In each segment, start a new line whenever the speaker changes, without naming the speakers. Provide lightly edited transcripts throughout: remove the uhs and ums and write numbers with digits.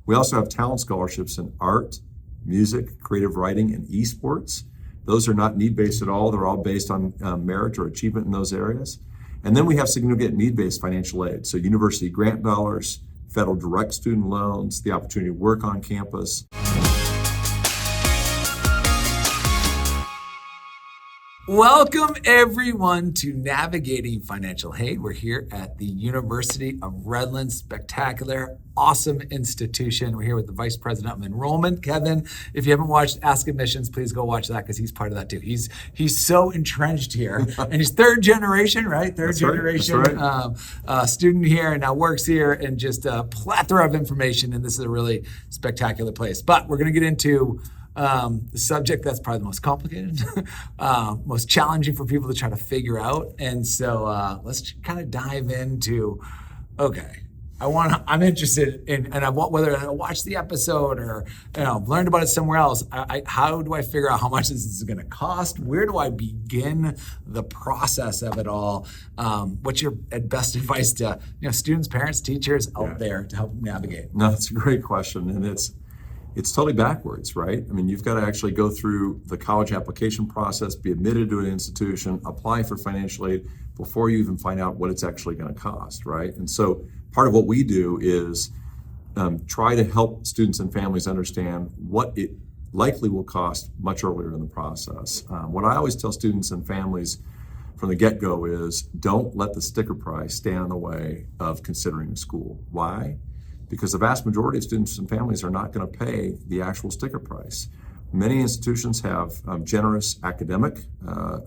We also have talent scholarships in art, music, creative writing, and esports. Those are not need-based at all. They're all based on merit or achievement in those areas. And then we have significant need-based financial aid. So university grant dollars, federal direct student loans, the opportunity to work on campus.
Welcome everyone to Navigating Financial Aid. We're here at the University of Redlands, spectacular, awesome institution. We're here with the Vice President of Enrollment, Kevin. If you haven't watched Ask Admissions, please go watch that because he's part of that too. He's so entrenched here, and he's third generation, right? Third generation student here, and now works here, and just a plethora of information. And this is a really spectacular place. But we're going to get into the subject that's probably the most complicated, most challenging for people to try to figure out. And so let's kind of dive into, okay, I'm interested in, and I want, whether I watch the episode or, learned about it somewhere else, how do I figure out how much this is going to cost? Where do I begin the process of it all? What's your best advice to, students, parents, teachers out there to help navigate?
No, that's a great question. And it's totally backwards, right? I mean, you've got to actually go through the college application process, be admitted to an institution, apply for financial aid before you even find out what it's actually going to cost, right? And so part of what we do is try to help students and families understand what it likely will cost much earlier in the process. What I always tell students and families from the get-go is don't let the sticker price stand in the way of considering a school. Why? Because the vast majority of students and families are not going to pay the actual sticker price. Many institutions have generous academic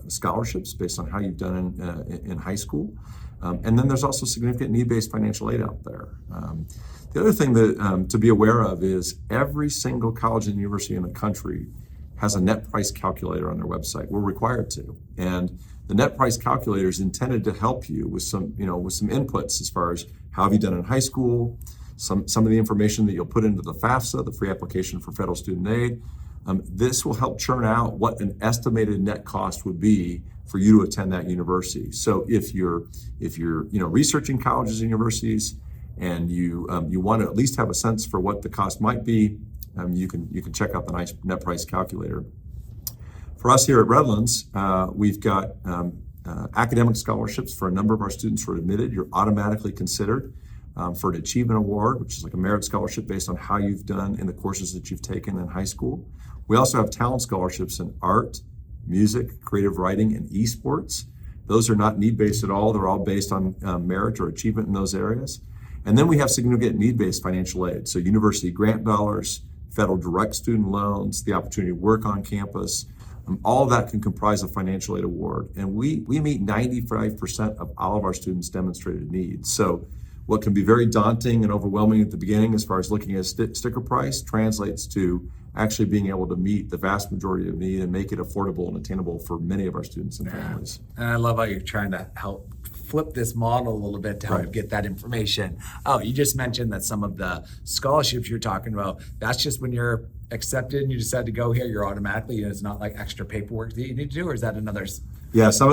scholarships based on how you've done in high school. And then there's also significant need-based financial aid out there. The other thing that to be aware of is every single college and university in the country has a net price calculator on their website. We're required to. And the net price calculator is intended to help you with some inputs as far as how have you done in high school, some of the information that you'll put into the FAFSA, the free application for federal student aid. This will help churn out what an estimated net cost would be for you to attend that university. So if you're researching colleges and universities, and you want to at least have a sense for what the cost might be, you can check out the nice net price calculator. For us here at Redlands, we've got academic scholarships for a number of our students who are admitted. You're automatically considered for an achievement award, which is like a merit scholarship based on how you've done in the courses that you've taken in high school. We also have talent scholarships in art, music, creative writing, and esports. Those are not need-based at all. They're all based on merit or achievement in those areas. And then we have significant need-based financial aid. So university grant dollars, federal direct student loans, the opportunity to work on campus, all of that can comprise a financial aid award. And we meet 95% of all of our students' demonstrated needs. So what can be very daunting and overwhelming at the beginning as far as looking at sticker price translates to actually being able to meet the vast majority of need and make it affordable and attainable for many of our students and families.
And I love how you're trying to help flip this model a little bit to help get that information. Oh, you just mentioned that some of the scholarships you're talking about, that's just when you're accepted and you decide to go here, you're automatically, it's not like extra paperwork that you need to do, or is that another?
Yeah, some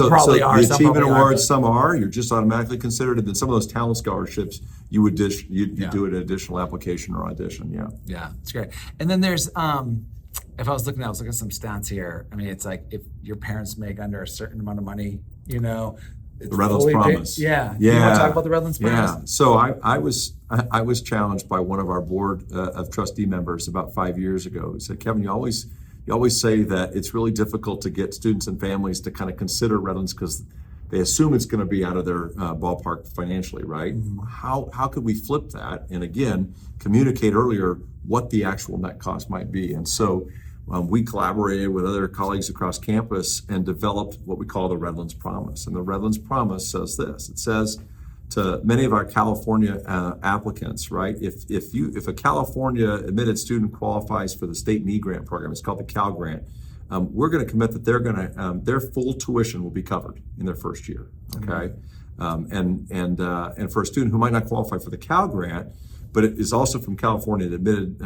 probably are.
The achievement awards, some are. You're just automatically considered, and then some of those talent scholarships, you would do an additional application or audition.
Yeah, it's great. And then there's, if I was looking at some stats here. I mean, it's like if your parents make under a certain amount of money, it's
the Redlands Promise.
Yeah. You want to talk about the Redlands Promise?
Yeah. So I was challenged by one of our board of trustee members about 5 years ago. He said, Kevin, you always say that it's really difficult to get students and families to kind of consider Redlands because they assume it's going to be out of their ballpark financially, right? Mm-hmm. How could we flip that? And again, communicate earlier what the actual net cost might be. And so we collaborated with other colleagues across campus and developed what we call the Redlands Promise. And the Redlands Promise says this. It says to many of our California applicants, right? If a California admitted student qualifies for the state need grant program, it's called the Cal Grant. We're going to commit that their full tuition will be covered in their first year. Okay, and for a student who might not qualify for the Cal Grant, but it is also from California and admitted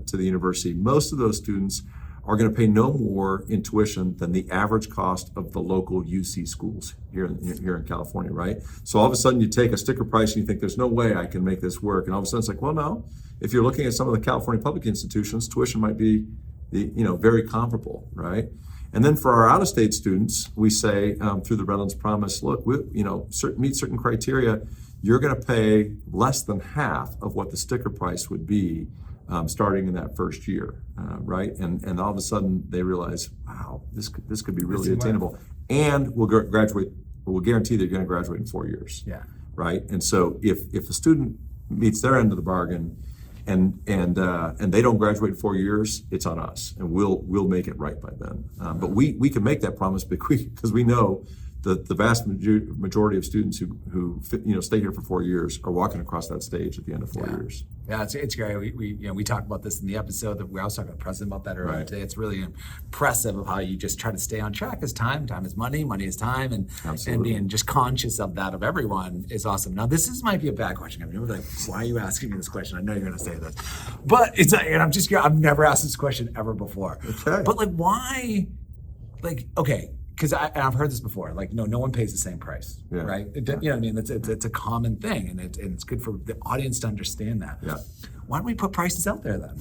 to the university, most of those students are going to pay no more in tuition than the average cost of the local UC schools here in California, right? So all of a sudden you take a sticker price and you think there's no way I can make this work, and all of a sudden it's like, well, no. If you're looking at some of the California public institutions, tuition might be very comparable, right? And then for our out-of-state students, we say through the Redlands Promise, look, meet certain criteria, you're going to pay less than half of what the sticker price would be starting in that first year, right? And all of a sudden they realize, wow, this could be really attainable, and we'll guarantee that you're going to graduate in 4 years, right? And so if the student meets their end of the bargain, and they don't graduate in 4 years, it's on us, and we'll make it right by then. But we can make that promise because we know that the vast majority of students who stay here for 4 years are walking across that stage at the end of 4 years.
Yeah, it's great. We talked about this in the episode that I was talking to the president about that earlier today. It's really impressive of how you just try to stay on track. As time is money is time, and being just conscious of that of everyone is awesome. Now might be a bad question. I mean, like, why are you asking me this question? I know you're going to say this, but it's like, and I've never asked this question ever before.
Okay.
But like, why? Like, okay. Because I've heard this before, like, no one pays the same price, right? You know what I mean? It's a common thing, and it's good for the audience to understand that.
Yeah.
Why don't we put prices out there then?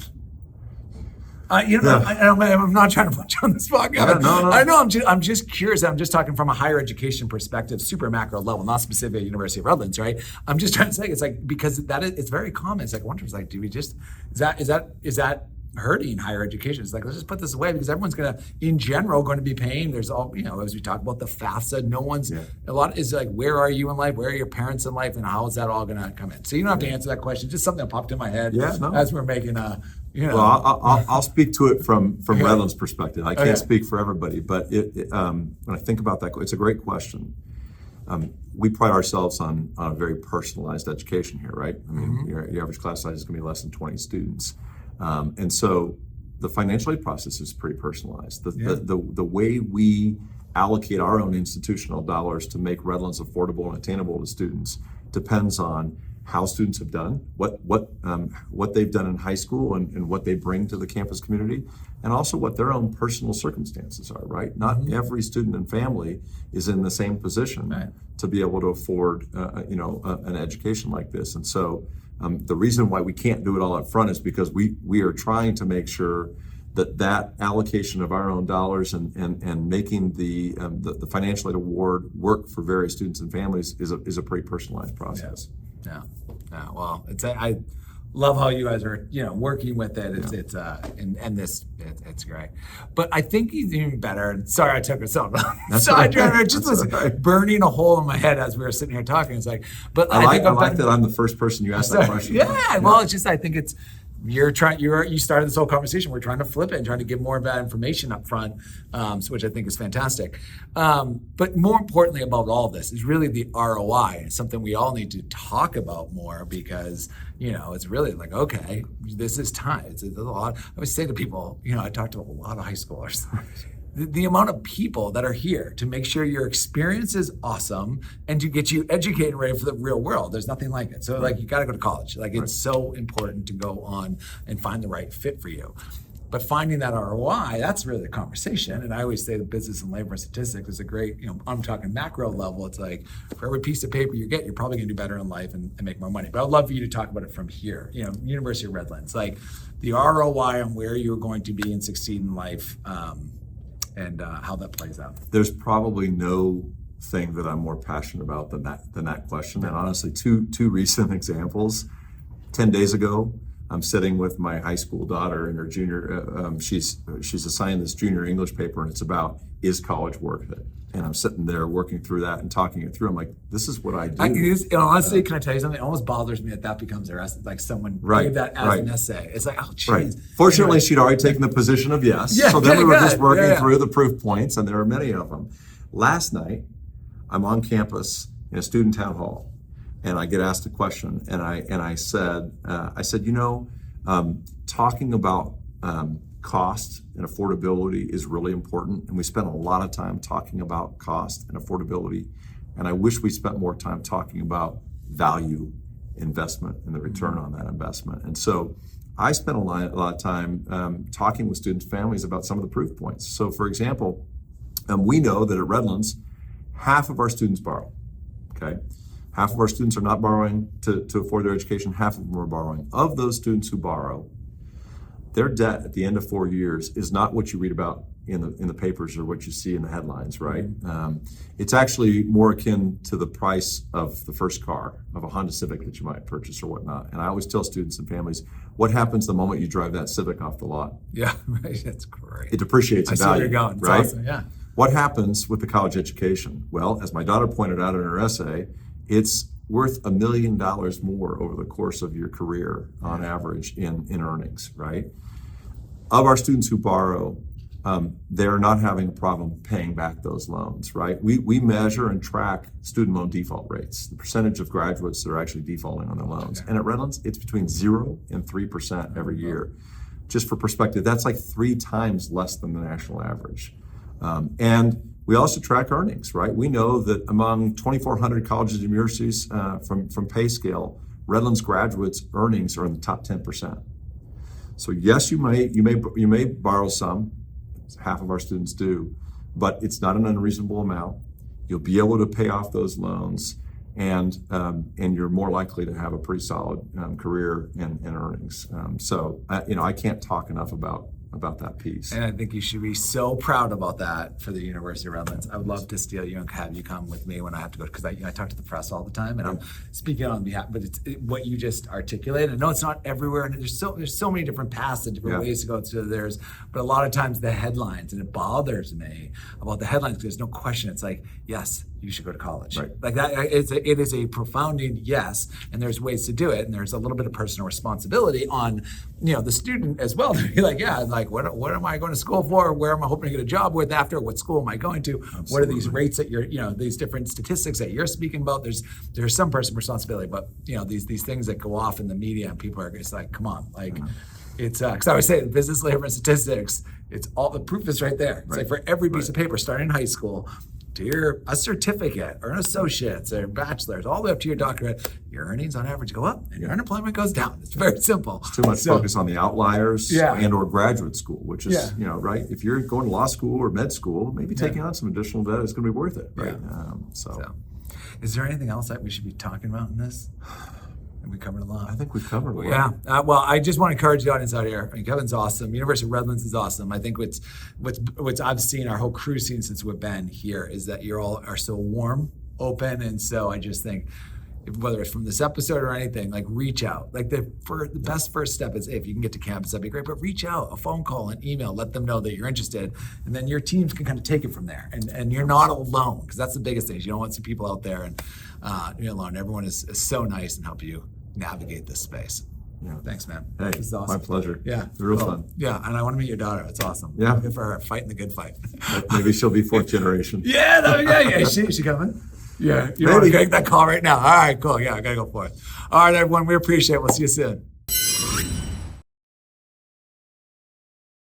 I'm not trying to put you on the spot.
No.
I know. I'm just curious. I'm just talking from a higher education perspective, super macro level, not specific at University of Redlands, right? I'm just trying to say it's like, because it's very common. It's like, I wonder, it's like, do we just is that hurting higher education? It's like, let's just put this away, because everyone's in general going to be paying. There's all, as we talk about the FAFSA, no one's, a lot is like, where are you in life? Where are your parents in life? And how is that all going to come in? So you don't have to answer that question. Just something that popped in my head as we're making
Well, I'll speak to it from Redlands' perspective. I can't speak for everybody, but when I think about that, it's a great question. We pride ourselves on a very personalized education here, right? I mean, your average class size is going to be less than 20 students. And so the financial aid process is pretty personalized. The way we allocate our own institutional dollars to make Redlands affordable and attainable to students depends on how students have done, what they've done in high school and what they bring to the campus community, and also what their own personal circumstances are, right? Not every student and family is in the same position to be able to afford an education like this. And so the reason why we can't do it all up front is because we are trying to make sure that allocation of our own dollars and making the financial aid award work for various students and families is a pretty personalized process.
Yeah. Well, I love how you guys are, working with it. It's it's great. But I think even better. Sorry, I took it so. I just was burning a hole in my head as we were sitting here talking. It's like, but
I like that I'm the first person you asked that question.
Well, it's just, I think it's, you started this whole conversation. We're trying to flip it and trying to give more of that information up front, which I think is fantastic. But more importantly about all of this is really the ROI. It's something we all need to talk about more, because, it's really like, okay, this is time. It's a lot. I always say to people, I talk to a lot of high schoolers. The amount of people that are here to make sure your experience is awesome and to get you educated and ready for the real world. There's nothing like it. So you got to go to college. It's so important to go on and find the right fit for you. But finding that ROI, that's really the conversation. And I always say the business and labor statistics is a great, I'm talking macro level. It's like, for every piece of paper you get, you're probably going to do better in life and make more money. But I'd love for you to talk about it from here, University of Redlands, like the ROI on where you're going to be and succeed in life. And how that plays out.
There's probably no thing that I'm more passionate about than that question. And honestly, two recent examples. 10 days ago, I'm sitting with my high school daughter and her junior. She's assigned this junior English paper, and it's about, is college worth it? And I'm sitting there working through that and talking it through. I'm like, this is what I do.
Honestly, can I tell you something? It almost bothers me that becomes their essay. Like someone gave that as an essay. It's like, oh, geez.
Right. Fortunately, she'd already taken the position of yes. So then we were just working through the proof points, and there are many of them. Last night, I'm on campus in a student town hall, and I get asked a question, and I said, talking about cost and affordability is really important, and we spend a lot of time talking about cost and affordability, and I wish we spent more time talking about value investment and the return on that investment. And so I spent a lot of time talking with students' families about some of the proof points. So, for example, we know that at Redlands, half of our students borrow. Okay, half of our students are not borrowing to afford their education. Half of them are borrowing. Of those students who borrow, their debt at the end of 4 years is not what you read about in the papers or what you see in the headlines, right? It's actually more akin to the price of the first car, of a Honda Civic that you might purchase or whatnot. And I always tell students and families, what happens the moment you drive that Civic off the lot?
Yeah, right. That's great.
It depreciates in
I see where
value,
you're going. It's
right?
awesome. Yeah.
What happens with the college education? Well, as my daughter pointed out in her essay, it's worth $1 million more over the course of your career on average in earnings, right? Of our students who borrow, they're not having a problem paying back those loans, right? We measure and track student loan default rates, the percentage of graduates that are actually defaulting on their loans.
Okay.
And at Redlands, it's between 0 and 3% every year. Just for perspective, that's like 3 times less than the national average. And we also track earnings, right? We know that among 2,400 colleges and universities from pay scale, Redlands graduates' earnings are in the top 10%. So yes, you may borrow some. Half of our students do, but it's not an unreasonable amount. You'll be able to pay off those loans, and you're more likely to have a pretty solid career and earnings. So I can't talk enough about that piece.
And I think you should be so proud about that for the University of Redlands. I would love to steal you and have you come with me when I have to go, because I talk to the press all the time, and I'm speaking on behalf. But what you just articulated. I know it's not everywhere, and there's so many different paths and different ways to go through theirs. But a lot of times the headlines, and it bothers me about the headlines, because there's no question. It's like, yes, you should go to college.
Right.
Like that. It is a profounding yes, and there's ways to do it, and there's a little bit of personal responsibility on the student as well to be like, yeah, like what am I going to school for? Where am I hoping to get a job with after? What school am I going to?
Absolutely.
What are these rates that these different statistics that you're speaking about? There's some personal responsibility, but these things that go off in the media, and people are just like, come on, like. It's because I always say business, labor, and statistics. It's all the proof is right there. It's like for every piece of paper, starting in high school to a certificate or an associate's or bachelor's, all the way up to your doctorate, your earnings on average go up and your unemployment goes down. It's very simple.
It's too much focus on the outliers
Yeah.
and or graduate school, which is
Yeah.
right. If you're going to law school or med school, maybe taking on some additional debt is going to be worth it, right?
So, is there anything else that we should be talking about in this? And we covered a lot.
I think we've covered a lot.
Yeah. Well, I just want to encourage the audience out here. I mean, Kevin's awesome. University of Redlands is awesome. I think what's I've seen, our whole crew seen since we've been here, is that you all are so warm, open, and so I just think, whether it's from this episode or anything, like reach out. Like the best first step is, if you can get to campus, that'd be great. But reach out, a phone call, an email, let them know that you're interested, and then your teams can kind of take it from there. And you're not alone, because that's the biggest thing. You don't want some people out there and you're alone. Everyone is so nice and help you navigate this space.
Yeah.
Thanks, man.
Hey,
This is awesome.
my pleasure.
Yeah,
Real
cool.
fun.
Yeah, and I want to meet your daughter. It's awesome.
Yeah.
Looking for her fighting the good fight.
Maybe she'll be 4th generation.
Yeah. Is she coming? Yeah, you want to take that call right now? All right, cool. Yeah, I gotta go for it. All right, everyone, we appreciate it. We'll see you soon.